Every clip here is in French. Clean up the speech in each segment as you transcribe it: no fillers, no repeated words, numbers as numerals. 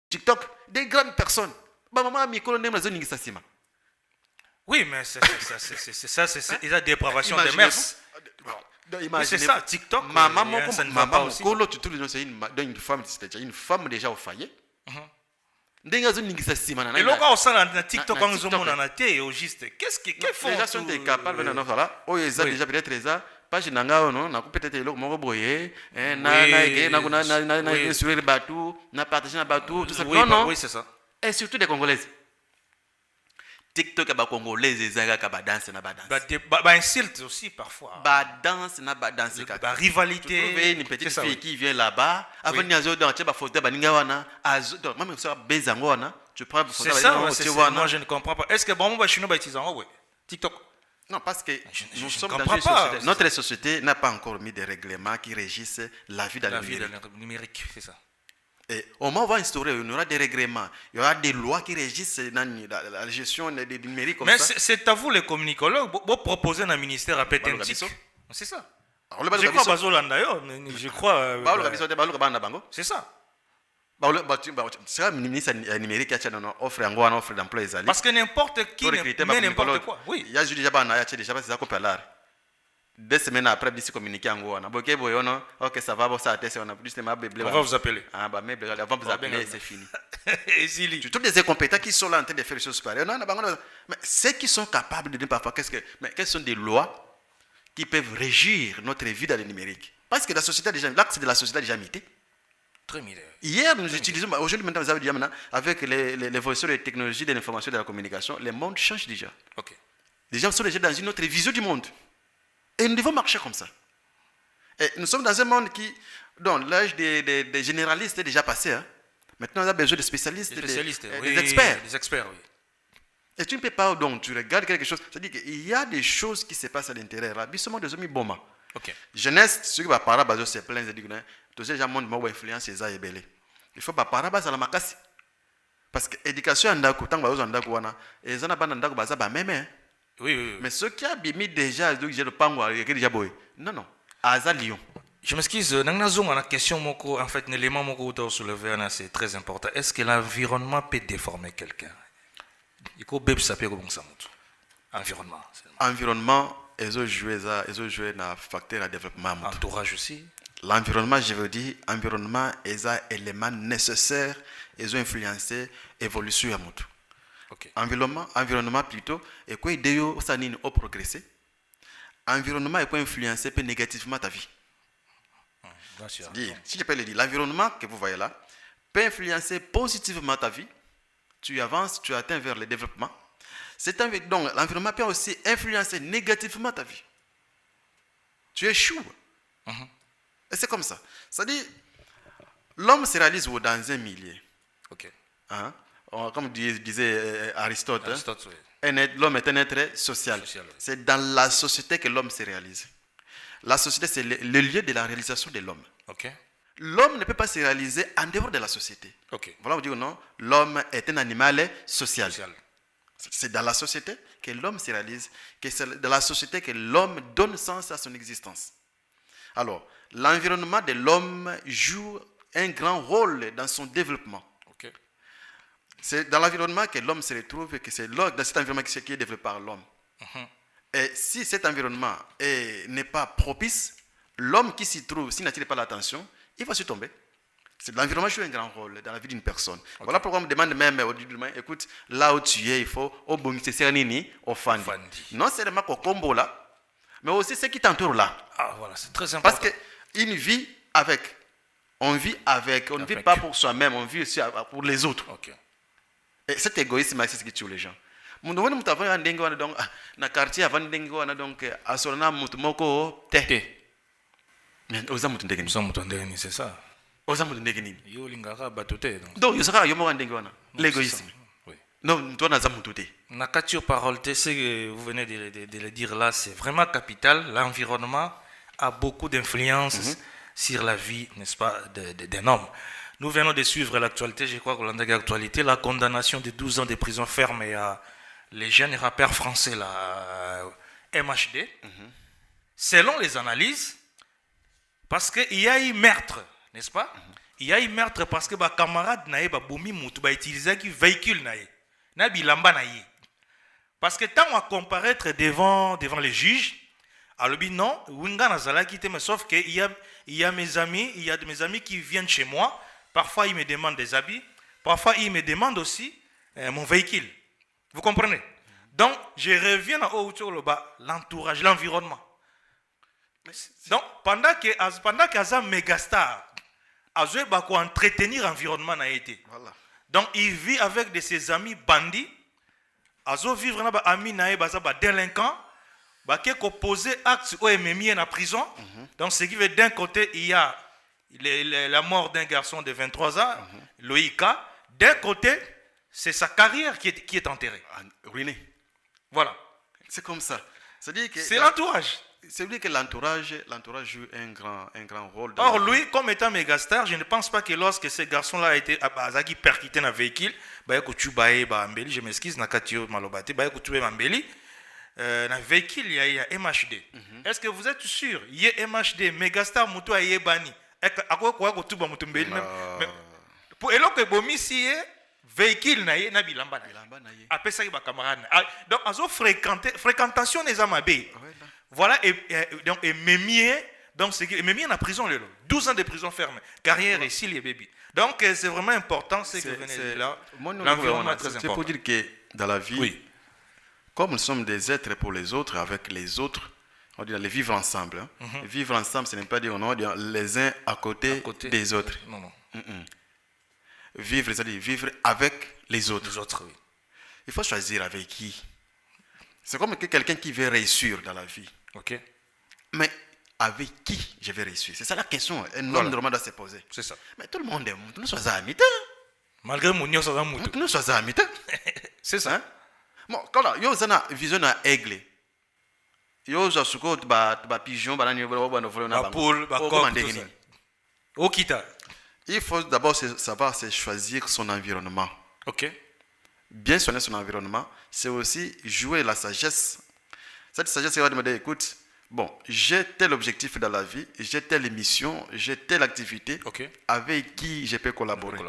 TikTok, des grandes personnes. Maman, Mikolo, Oui, mais c'est ça, c'est la dépravation des mœurs. Oui, c'est ça, TikTok. Maman, ça ne va pas aussi. c'est une femme déjà au foyer. Et là, quand on sent dans TikTok, on a au juste. Qu'est-ce qu'ils font? Les gens sont capables de faire là. Oh, ils ont déjà peut-être ça. Pas chez Nanga, non, na peut-être le mot boyé, na sur le bateau, na partagé na bateau, tout ça. Non, oui, c'est ça. Et surtout des Congolaises. TikTok, ba Congolaises, ils ont danse na danse. Bah insulte aussi parfois. Ba danse na danse. Ba rivalité. Tu trouves une petite fille qui vient là-bas, avant de nous dans tu photo baninga wana, donc même ça bezango wana, tu prends photo. C'est ça, c'est ça. Moi je ne comprends pas. Est-ce que bon moi chino ba utiliser TikTok? Non, parce que nous sommes dans une société. Notre société n'a pas encore mis des règlements qui régissent la vie dans le numérique. C'est ça. Et au moment où on va instaurer, il y aura des règlements, il y aura des lois qui régissent la gestion du numérique. Mais c'est à vous les communicologues, vous proposez un ministère à pétentique. C'est ça. Je crois Bazoland d'ailleurs, je crois. C'est ça. C'est un ministre numérique qui a une offre d'emploi. Parce que n'importe qui met n'importe quoi. Oui. Il y a déjà c'est ça qu'on peut là. 2 semaines après, il communiqué en Goana. Ok, ça va, ça a on va vous appeler. Ah, bah, mais avant de vous appeler, c'est fini. Tu trouves des incompétents qui sont là en train de faire des choses pareilles. Mais ceux qui sont capables de dire parfois, quelles sont des lois qui peuvent régir notre vie dans le numérique? Parce que la société a déjà, l'axe de la société a déjà mité. Très mité. Hier, nous utilisons, aujourd'hui, maintenant, vous avez dit, avec l'évolution des technologies de l'information et de la communication, le monde change déjà. Okay. Les gens sont déjà dans une autre vision du monde. Et nous devons marcher comme ça. Et nous sommes dans un monde dont l'âge des généralistes est déjà passé. Hein. Maintenant, on a besoin de spécialistes, des experts. Des experts, oui. Et tu ne peux pas, donc, tu regardes quelque chose. C'est-à-dire qu'il y a des choses qui se passent à l'intérieur. Là, bisous, des hommes boma. Ok. Jeunesse, ceux qui vont parler, bah, c'est plein de dire, tous ces gens ont influence et ça est belé. Il faut pas parler, bah, ça la makasi. Parce que l'éducation, en d'accord, tant que vous en d'accord, et ça n'a pas en d'accord, bah, ça va même. Oui. Mais ceux qui ont mis déjà, donc j'ai le pango, déjà boy. Non. Aza Lyon. Je m'excuse, dans la question, en fait, l'élément que vous soulevez, c'est très important. Est-ce que l'environnement peut déformer quelqu'un? Il faut que ça peut comme ça. Environnement. Environnement, ils ont joué un facteur de développement. Entourage aussi. L'environnement, je veux dire, environnement est un élément nécessaire, ils ont influencé l'évolution à Moutou. Okay. Environnement plutôt, et quoi idée ça n'est pas progresser. Environnement est quoi influencer négativement ta vie. Si je peux le dire, l'environnement que vous voyez là peut influencer positivement ta vie. Tu avances, tu atteins vers le développement. Donc l'environnement peut aussi influencer négativement ta vie. Tu échoues. Et c'est comme ça. C'est-à-dire, l'homme se réalise dans un milieu. Okay. Hein? Comme disait Aristote, oui. L'homme est un être social. Oui. C'est dans la société que l'homme se réalise. La société, c'est le lieu de la réalisation de l'homme. Okay. L'homme ne peut pas se réaliser en dehors de la société. Okay. Voilà, vous dites non, l'homme est un animal social. C'est dans la société que l'homme se réalise, que c'est dans la société que l'homme donne sens à son existence. Alors, l'environnement de l'homme joue un grand rôle dans son développement. Okay. C'est dans l'environnement que l'homme se retrouve et que c'est dans cet environnement qui est développé par l'homme. Et si cet environnement n'est pas propice, l'homme qui s'y trouve, s'il n'attire pas l'attention, il va se tomber. L'environnement joue un grand rôle dans la vie d'une personne. Okay. Voilà pourquoi on me demande même au début, écoute, là où tu es, il faut au fandi. Non seulement au combo là, mais aussi ceux qui t'entourent là. Ah voilà, c'est très important. Parce qu'une vie avec, on vit avec, on ne vit pas pour soi-même, on vit aussi pour les autres. Okay. Et cet égoïsme, c'est ce qui tue les gens. Nous devons nous avoir un dengue donc na quartier avant dengue donc à solna mutumoko te. Mais aux amutu ndenge ni c'est ça. Aux amutu ndenge ni. Yo lingaka batote donc yo saka yo mo ndenge wana. L'égoïsme. Oui. Non, toi na zamutu te. Na katio parole te, ce que vous venez de le dire là, c'est vraiment capital. L'environnement a beaucoup d'influence sur la vie, n'est-ce pas, d'un homme. Nous venons de suivre l'actualité, je crois que l'actualité, la condamnation de 12 ans de prison ferme à les jeunes rappeurs français, la MHD, selon les analyses, parce qu'il y a eu meurtre, n'est-ce pas? il y a eu meurtre parce que ba camarade nae ba bomi mutu ba utiliser qui véhicule nae na bilamba nae parce que tant à comparaître devant les juges alobi non winga nazala quitté mais sauf que il y a mes amis de mes amis qui viennent chez moi parfois ils me demandent des habits parfois ils me demandent aussi mon véhicule vous comprenez donc je reviens à autour l'entourage l'environnement donc pendant que Azam mégastar Azoé Bako entretenir l'environnement n'a été. Voilà. Donc il vit avec de ses amis bandits. Azo vivre na ba ami na baza ba délinquant. Ba qui opposé acte ou mis en prison. Donc ce qui veut d'un côté il y a la mort d'un garçon de 23 ans, Loïka. D'un côté c'est sa carrière qui est enterrée. Ruiné. Voilà. C'est comme ça. C'est-à-dire que c'est l'entourage. C'est vrai que l'entourage joue un grand rôle. Or, lui, comme étant mégastar, je ne pense pas que lorsque ce garçon-là a été percuté dans le véhicule, je m'excuse, dans le véhicule, il y a MHD. Est-ce que vous êtes sûr? Il y a MHD, mégastar, Moutou a Bani. Pour éloquer Bomissi, véhicule naïe na bilamba naïe. Après ça, il va camarade. Donc, azo fréquentation des amabés. Voilà, donc, et Mémier, donc c'est Mémier en prison, 12 ans de prison ferme, carrière ici, les bébés. Donc, c'est vraiment important, c'est que venez là. L'environnement est très important. C'est pour dire que dans la vie, oui. Comme nous sommes des êtres pour les autres, avec les autres, on dit les vivre ensemble. Vivre ensemble, ce n'est pas dire, on va dire les uns à côté des autres. Non. Vivre, c'est-à-dire vivre avec les autres. Les autres, oui. Il faut choisir avec qui. C'est comme quelqu'un qui veut réussir dans la vie. Ok. Mais avec qui je vais réussir? C'est ça la question. Un homme normalement doit se poser. C'est ça. Mais tout le monde est nous sommes amis. Malgré mon nous sommes amis. Nous sommes amis. C'est ça. Bon, quand là, yo zana vision à aigle. Yo za suko ba pigeon ba nani ba no volona ba. Poule, ba coq. Okita. Il faut d'abord savoir choisir son environnement. Ok. Bien soigner son environnement, c'est aussi jouer la sagesse. Cette sagesse, c'est de me dire, écoute, bon, j'ai tel objectif dans la vie, j'ai telle mission, j'ai telle activité, avec qui je peux collaborer.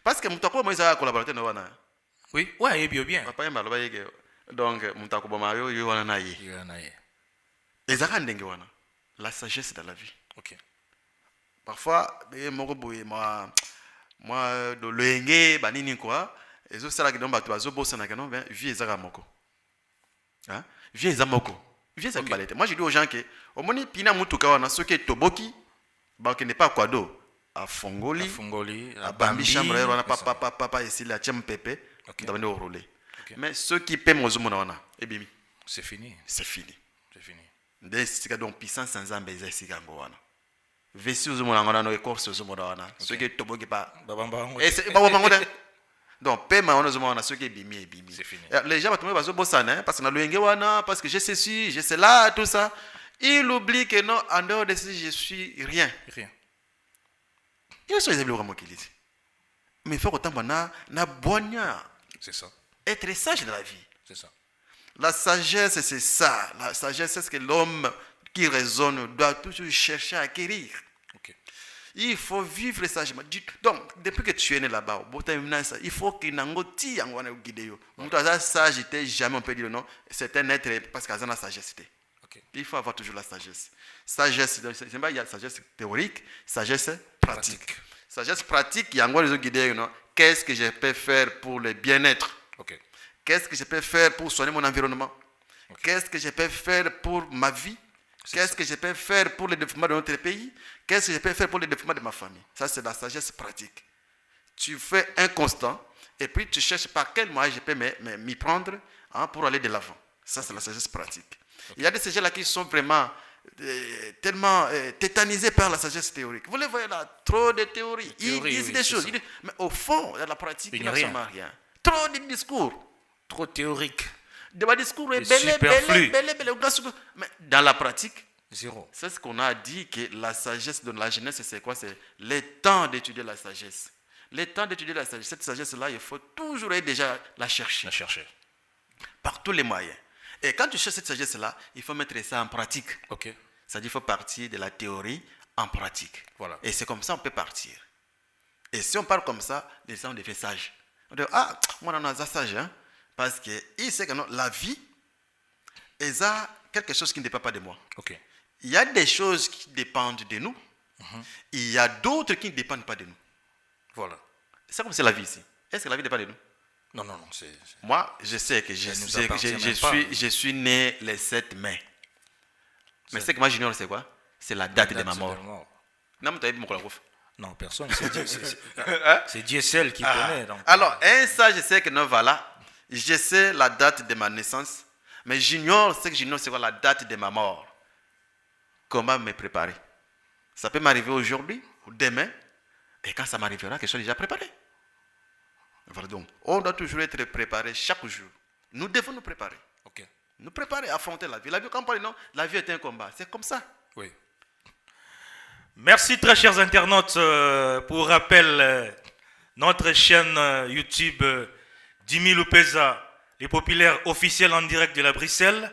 Parce que Moutako, moi, il collaboré dans le oui, ouais, il est bien. Papa, donc, Moutako, Mario, il y a un et ça, la sagesse dans la vie. Ok. Parfois, moi, de l'engue, banini quoi. Et ça, c'est là que nous avons vie ezaka moko. Vie ezamoko. Vie ezambalete. Moi, je dis aux gens que au moins pina mutuka wana soki toboki ba ke ne pas kwado a fongoli a bambi chambre wana papa ici la tiem pepe dans le rouler. Mais ceux qui paient mozumo wana et bimi. C'est fini. C'est fini. Des sika donc puissance sans ambeza sika ngwana. Vesi ozumo wana no écorce ozumo wana. Ceux qui toboki pas babamba. Et c'est babamba. Donc, paiement, on a ceux qui bimi. C'est fini. Les gens vont se bosser parce qu'on a le wana, parce que je sais ci, je sais là, tout ça. Il oublie que non, en dehors de ça, je suis rien. Il y a des gens qui disent. Mais il faut autant na boigna. C'est ça. Être sage dans la vie. C'est ça. La sagesse, c'est ça. La sagesse, c'est ce que l'homme qui raisonne doit toujours chercher à acquérir. Il faut vivre sagement. Donc, depuis que tu es né là-bas, il faut que tu sois sage, jamais on peut dire non. C'est un être parce qu'il y a la sagesse. Il faut avoir toujours la sagesse. Sagesse, c'est pas il y a sagesse théorique, sagesse pratique. Sagesse pratique, il y a un guidé. Qu'est-ce que je peux faire pour le bien-être? Qu'est-ce que je peux faire pour soigner mon environnement? Qu'est-ce que je peux faire pour ma vie? Qu'est-ce que je peux faire pour le développement de notre pays? Qu'est-ce que je peux faire pour le développement de ma famille? Ça, c'est la sagesse pratique. Tu fais un constant et puis tu cherches par quel moyen je peux m'y prendre pour aller de l'avant. Ça, c'est la sagesse pratique. Il y a des sujets-là qui sont vraiment tellement tétanisés par la sagesse théorique. Vous les voyez là, trop de théories. Ils disent des choses. Mais au fond, la pratique, il n'y a rien. Trop de discours. Trop théorique. De discours mais dans la pratique, zéro. C'est ce qu'on a dit que la sagesse de la jeunesse, c'est quoi? C'est le temps d'étudier la sagesse. Le temps d'étudier la sagesse. Cette sagesse-là, il faut toujours déjà la chercher. Par tous les moyens. Et quand tu cherches cette sagesse-là, il faut mettre ça en pratique. Ok. C'est-à-dire qu'il faut partir de la théorie en pratique. Voilà. Et c'est comme ça qu'on peut partir. Et si on parle comme ça, les gens deviennent sages. On dit, ah, moi, on a sage, hein? Parce qu'il sait que non, la vie, ils ont quelque chose qui ne dépend pas de moi. Ok. Il y a des choses qui dépendent de nous. Il y a d'autres qui ne dépendent pas de nous. Voilà. C'est comme c'est la vie ici. Est-ce que la vie dépend de nous? Non. Moi, je sais que je suis né le 7 mai. Mais ce que moi j'ignore, c'est quoi? C'est la date de ma mort. Non, personne. C'est Dieu seul qui connaît. Donc. Alors, ça, je sais que non, voilà. Je sais la date de ma naissance. Mais j'ignore c'est quoi la date de ma mort. Comment me préparer? Ça peut m'arriver aujourd'hui ou demain. Et quand ça m'arrivera, quelque chose déjà préparé. Voilà, donc, on doit toujours être préparé chaque jour. Nous devons nous préparer. Ok. Nous préparer à affronter la vie. La vie, quand on parle, non, la vie est un combat. C'est comme ça. Oui. Merci très chers internautes. Pour rappel, notre chaîne YouTube Dimi Lupeza, les populaires officiels en direct de la Bruxelles.